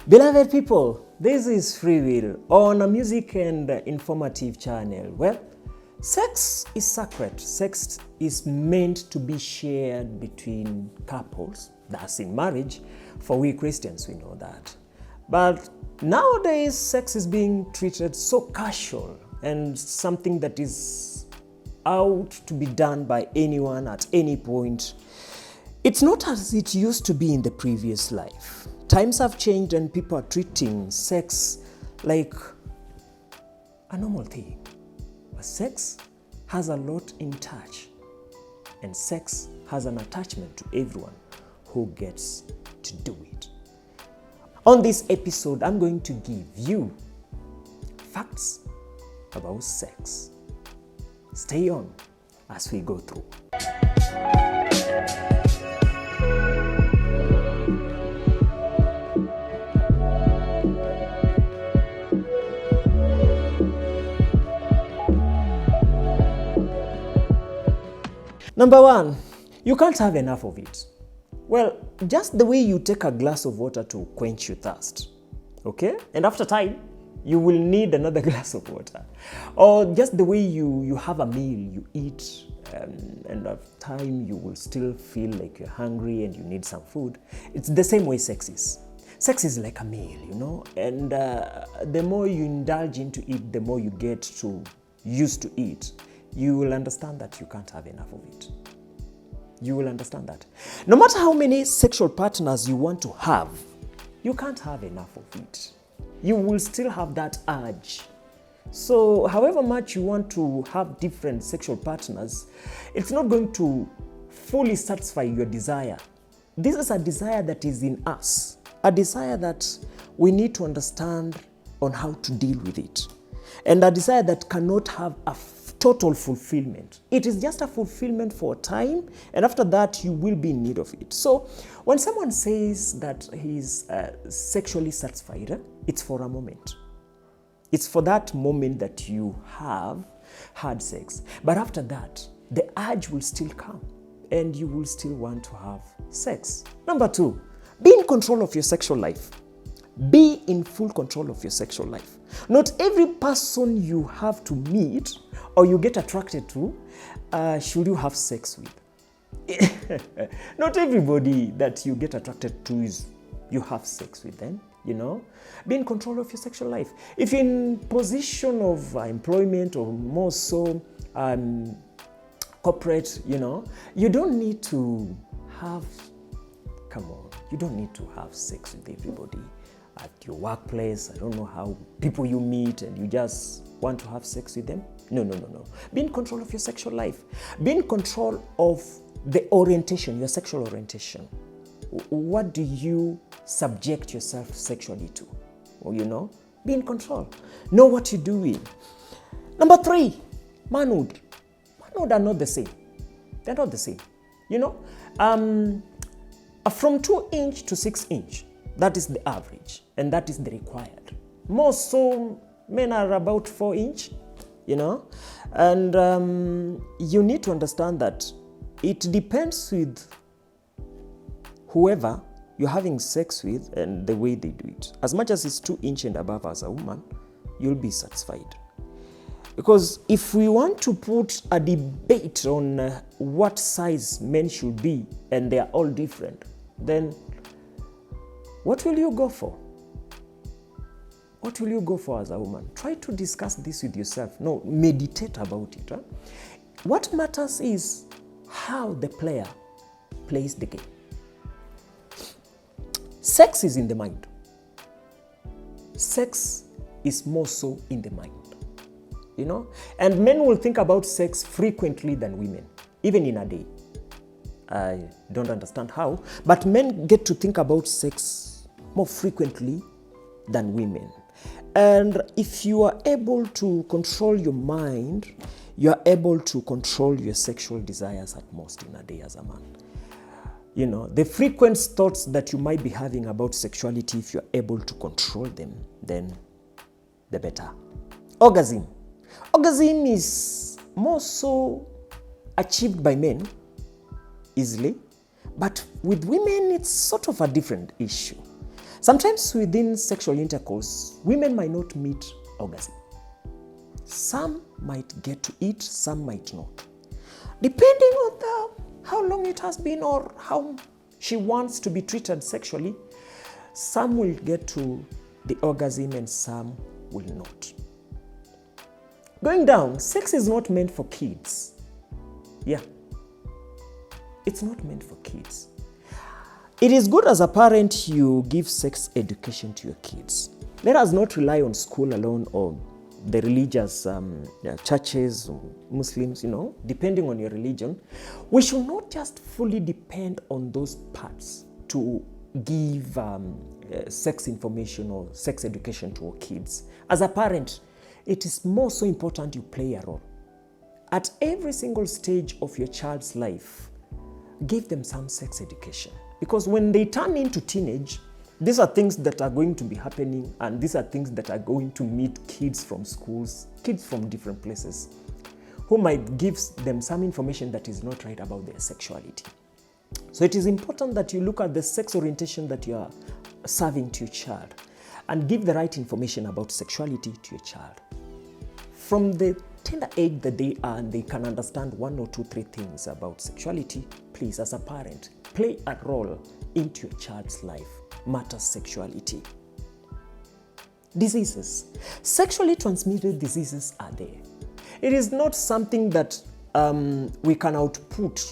Beloved people, this is Free Will on a music and informative channel. Well, sex is sacred. Sex is meant to be shared between couples. That's in marriage. For we Christians, we know that. But nowadays, sex is being treated so casual and something that is out to be done by anyone at any point. It's not as it used to be in the previous life. Times have changed and people are treating sex like a normal thing. But sex has a lot in touch, and sex has an attachment to everyone who gets to do it. On this episode, I'm going to give you facts about sex. Stay on as we go through. Number one, you can't have enough of it. Well, just the way you take a glass of water to quench your thirst, okay? And after time, you will need another glass of water. Or just the way you have a meal, you eat, and after time you will still feel like you're hungry and you need some food. It's the same way sex is. Sex is like a meal, you know? And the more you indulge into it, the more you get to used to it. You will understand that you can't have enough of it. You will understand that. No matter how many sexual partners you want to have, you can't have enough of it. You will still have that urge. So however much you want to have different sexual partners, it's not going to fully satisfy your desire. This is a desire that is in us, a desire that we need to understand on how to deal with it, and a desire that cannot have a total fulfillment. It is just a fulfillment for a time, and after that you will be in need of it. So when someone says that he's sexually satisfied, it's for a moment. It's for that moment that you have had sex. But after that, the urge will still come and you will still want to have sex. Number two, be in control of your sexual life. Be in full control of your sexual life. Not every person you have to meet or you get attracted to should you have sex with. Not everybody that you get attracted to is you have sex with them, you know. Be in control of your sexual life. If you're in position of employment or more so corporate, you know, you don't need to have, come on, you don't need to have sex with everybody. At your workplace, I don't know how people you meet and you just want to have sex with them. No. Be in control of your sexual life. Be in control of the orientation, your sexual orientation. What do you subject yourself sexually to? Well, you know, be in control. Know what you're doing. Number three, manhood. Manhood are not the same. They're not the same. You know, from 2 inch to 6 inch. That is the average, and that is the required. Most so, men are about 4 inch, you know, and you need to understand that it depends with whoever you're having sex with and the way they do it. As much as it's 2 inch and above as a woman, you'll be satisfied. Because if we want to put a debate on what size men should be, and they are all different, then what will you go for? What will you go for as a woman? Try to discuss this with yourself. No, meditate about it. Huh? What matters is how the player plays the game. Sex is in the mind. Sex is more so in the mind. You know? And men will think about sex frequently than women, even in a day. I don't understand how, but men get to think about sex more frequently than women. And if you are able to control your mind, you are able to control your sexual desires at most in a day as a man. You know, the frequent thoughts that you might be having about sexuality, if you're able to control them, then the better. Orgasm. Orgasm is more so achieved by men easily, but with women, it's sort of a different issue. Sometimes within sexual intercourse, women might not meet orgasm. Some might get to it, some might not. Depending on how long it has been or how she wants to be treated sexually, some will get to the orgasm and some will not. Going down, sex is not meant for kids. Yeah, it's not meant for kids. It is good as a parent you give sex education to your kids. Let us not rely on school alone or the religious churches, Muslims, depending on your religion. We should not just fully depend on those parts to give sex information or sex education to our kids. As a parent, it is more so important you play a role. At every single stage of your child's life, give them some sex education. Because when they turn into teenage, these are things that are going to be happening, and these are things that are going to meet kids from schools, kids from different places, who might give them some information that is not right about their sexuality. So it is important that you look at the sex orientation that you are serving to your child and give the right information about sexuality to your child. From the tender age that they are and they can understand 1 or 2, 3 things about sexuality, please, as a parent, play a role into your child's life. Matters sexuality. Diseases. Sexually transmitted diseases are there. It is not something that we can output.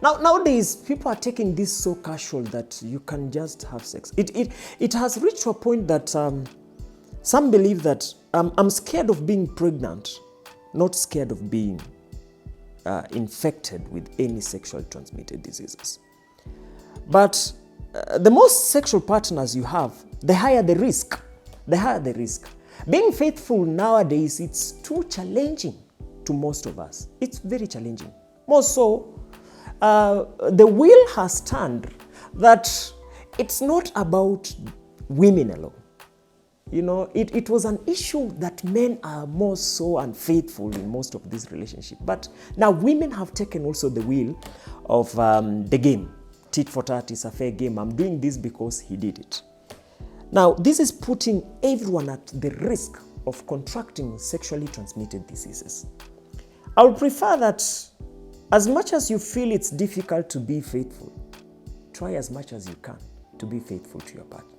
Nowadays, people are taking this so casual that you can just have sex. It has reached to a point that some believe that I'm scared of being pregnant, not scared of being infected with any sexually transmitted diseases. But the most sexual partners you have, the higher the risk. The higher the risk. Being faithful nowadays, it's too challenging to most of us. It's very challenging. More so, the wheel has turned that it's not about women alone. It was an issue that men are more so unfaithful in most of these relationships. But now women have taken also the wheel of the game. Tit for tat is a fair game. I'm doing this because he did it. Now, this is putting everyone at the risk of contracting sexually transmitted diseases. I would prefer that as much as you feel it's difficult to be faithful, try as much as you can to be faithful to your partner.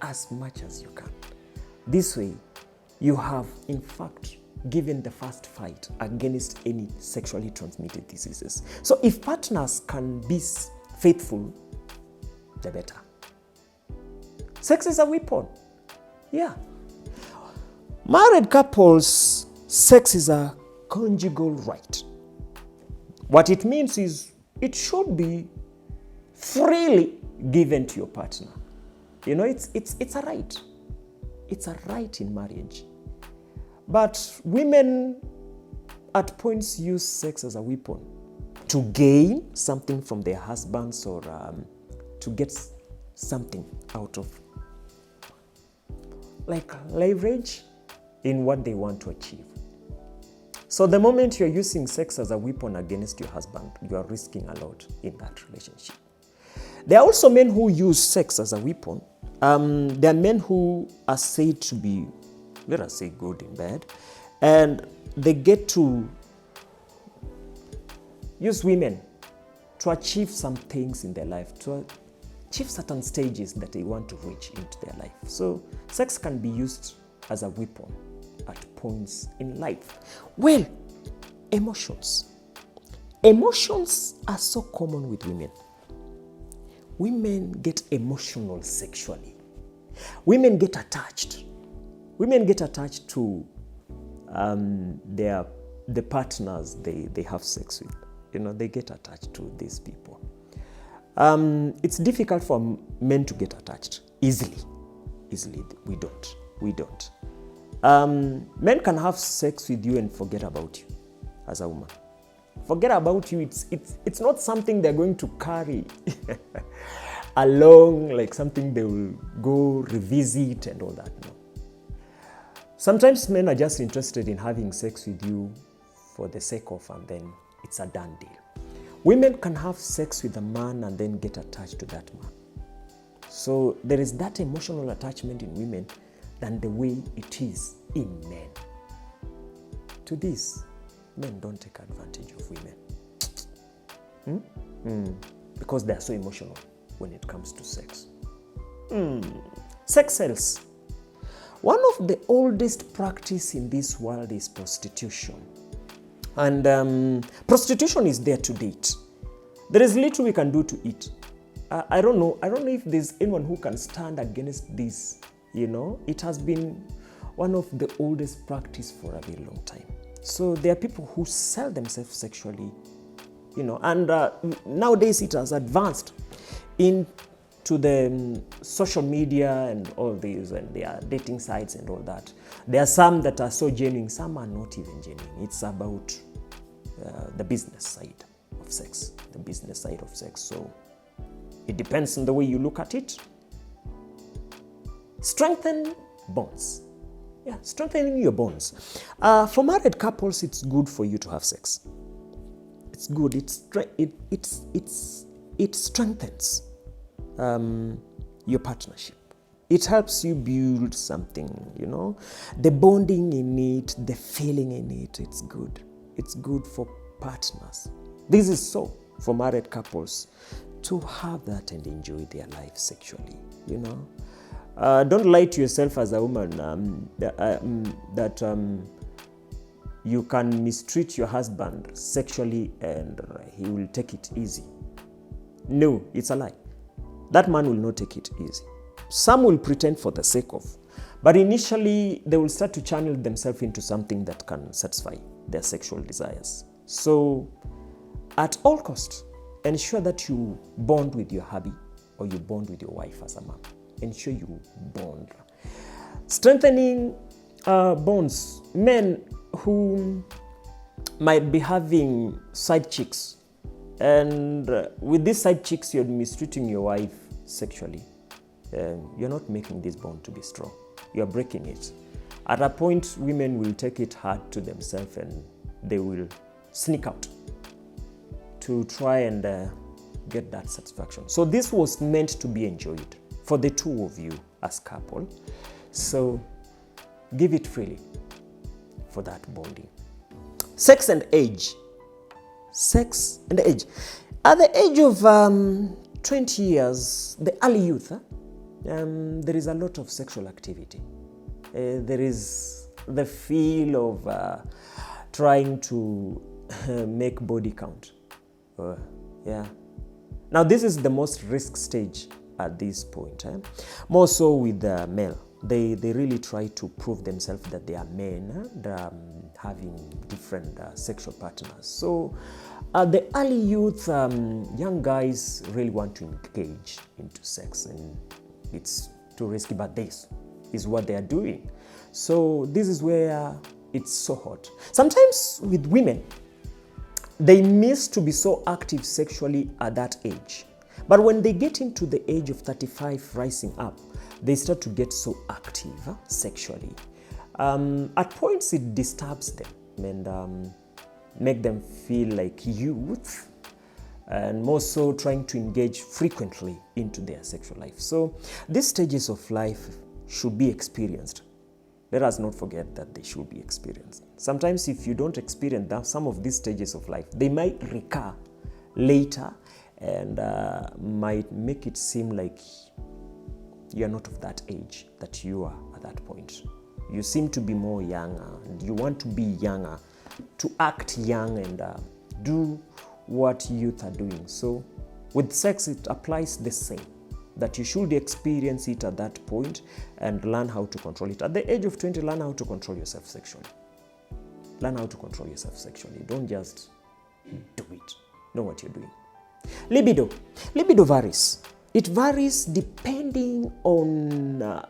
As much as you can. This way, you have, in fact, given the first fight against any sexually transmitted diseases. So if partners can be faithful, the better. Sex is a weapon. Yeah. Married couples, sex is a conjugal right. What it means is it should be freely given to your partner. It's a right. It's a right in marriage. But women at points use sex as a weapon to gain something from their husbands or to get something out of, like, leverage in what they want to achieve. So the moment you're using sex as a weapon against your husband, you are risking a lot in that relationship. There are also men who use sex as a weapon. There are men who are said to be, let us say, good in bed, and they get to use women to achieve some things in their life, to achieve certain stages that they want to reach into their life. So sex can be used as a weapon at points in life. Well, emotions. Emotions are so common with women. Women get emotional sexually. Women get attached. Women get attached to the partners they have sex with. They get attached to these people. It's difficult for men to get attached easily. We don't. Men can have sex with you and forget about you as a woman. Forget about you. It's not something they're going to carry along, like something they will go revisit and all that. No. Sometimes men are just interested in having sex with you for the sake of, and then it's a done deal. Women can have sex with a man and then get attached to that man. So there is that emotional attachment in women than the way it is in men. To this, men don't take advantage of women. Because they are so emotional when it comes to sex. Sex sells. One of the oldest practice in this world is prostitution. And prostitution is there to date. There is little we can do to it. I don't know if there's anyone who can stand against this. It has been one of the oldest practice for a very long time. So there are people who sell themselves sexually, and nowadays it has advanced into the social media and all these, and there are dating sites and all that. There are some that are so genuine, some are not even genuine. It's about the business side of sex, So it depends on the way you look at it. Strengthen bonds. Yeah, strengthening your bonds. For married couples, it's good for you to have sex. It's good. It strengthens your partnership. It helps you build something, The bonding in it, the feeling in it, it's good. It's good for partners. This is so for married couples to have that and enjoy their life sexually, Don't lie to yourself as a woman that you can mistreat your husband sexually and he will take it easy. No, it's a lie. That man will not take it easy. Some will pretend for the sake of, but initially they will start to channel themselves into something that can satisfy their sexual desires. So at all costs, ensure that you bond with your hubby or you bond with your wife as a man. Ensure you bond. Strengthening bonds. Men who might be having side chicks, and with these side chicks you're mistreating your wife sexually, you're not making this bond to be strong. You're breaking it. At a point, women will take it hard to themselves and they will sneak out to try and get that satisfaction. So this was meant to be enjoyed for the two of you as couple. So give it freely for that bonding. Sex and age. Sex and age. At the age of 20 years, the early youth, there is a lot of sexual activity. There is the feel of trying to make body count. Now this is the most risk stage at this point. More so with the male. They really try to prove themselves that they are men and having different sexual partners. So the early youth, young guys really want to engage into sex, and it's too risky, but this is what they are doing. So this is where it's so hot. Sometimes with women, they miss to be so active sexually at that age. But when they get into the age of 35 rising up, they start to get so active sexually. At points it disturbs them and make them feel like youth, and more so trying to engage frequently into their sexual life. So these stages of life should be experienced. Let us not forget that they should be experienced. Sometimes if you don't experience some of these stages of life, they might recur later and might make it seem like you're not of that age that you are at that point. You seem to be more younger, and you want to be younger, to act young and do what youth are doing. So with sex, it applies the same, that you should experience it at that point and learn how to control it. At the age of 20, learn how to control yourself sexually. Learn how to control yourself sexually. Don't just do it. Know what you're doing. Libido. Libido varies. It varies depending on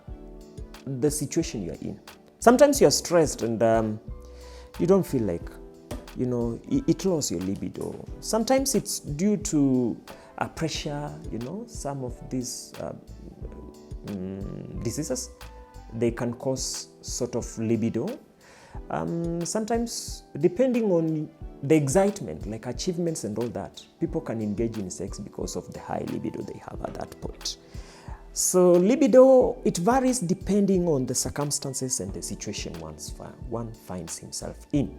the situation you're in. Sometimes you're stressed and you don't feel like, it lowers your libido. Sometimes it's due to pressure, some of these diseases, they can cause sort of libido. Sometimes, depending on the excitement, like achievements and all that, people can engage in sex because of the high libido they have at that point. So libido, it varies depending on the circumstances and the situation one finds himself in.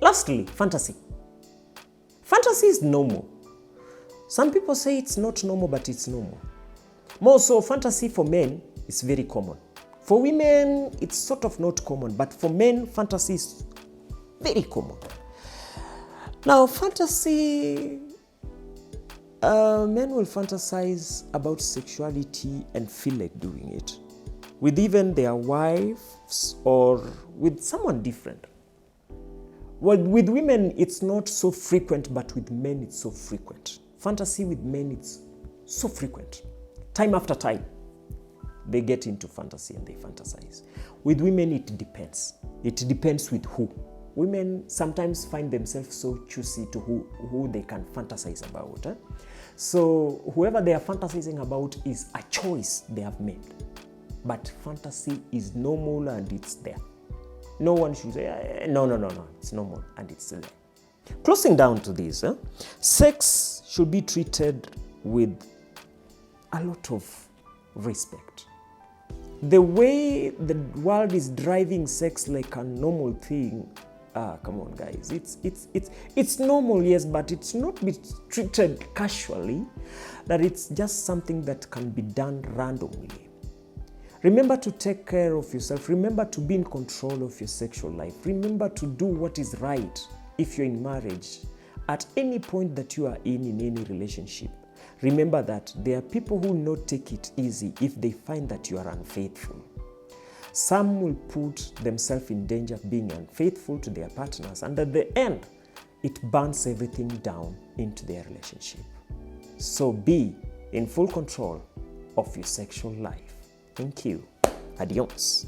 Lastly, fantasy. Fantasy is normal. Some people say it's not normal, but it's normal. More so, fantasy for men is very common. For women, it's sort of not common, but for men, fantasy is very common. Now, fantasy, men will fantasize about sexuality and feel like doing it with even their wives or with someone different. Well, with women, it's not so frequent, but with men, it's so frequent. Fantasy with men, it's so frequent. Time after time, they get into fantasy and they fantasize. With women, it depends. It depends with who. Women sometimes find themselves so choosy to who they can fantasize about. So whoever they are fantasizing about is a choice they have made. But fantasy is normal and it's there. No one should say, no, it's normal and it's there. Closing down to this, sex should be treated with a lot of respect. The way the world is driving sex like a normal thing, come on guys, it's normal, yes, but it's not be treated casually, that it's just something that can be done randomly. Remember to take care of yourself. Remember to be in control of your sexual life. Remember to do what is right if you're in marriage. At any point that you are in any relationship, remember that there are people who will not take it easy if they find that you are unfaithful. Some will put themselves in danger of being unfaithful to their partners, and at the end, it burns everything down into their relationship. So be in full control of your sexual life. Thank you. Adios.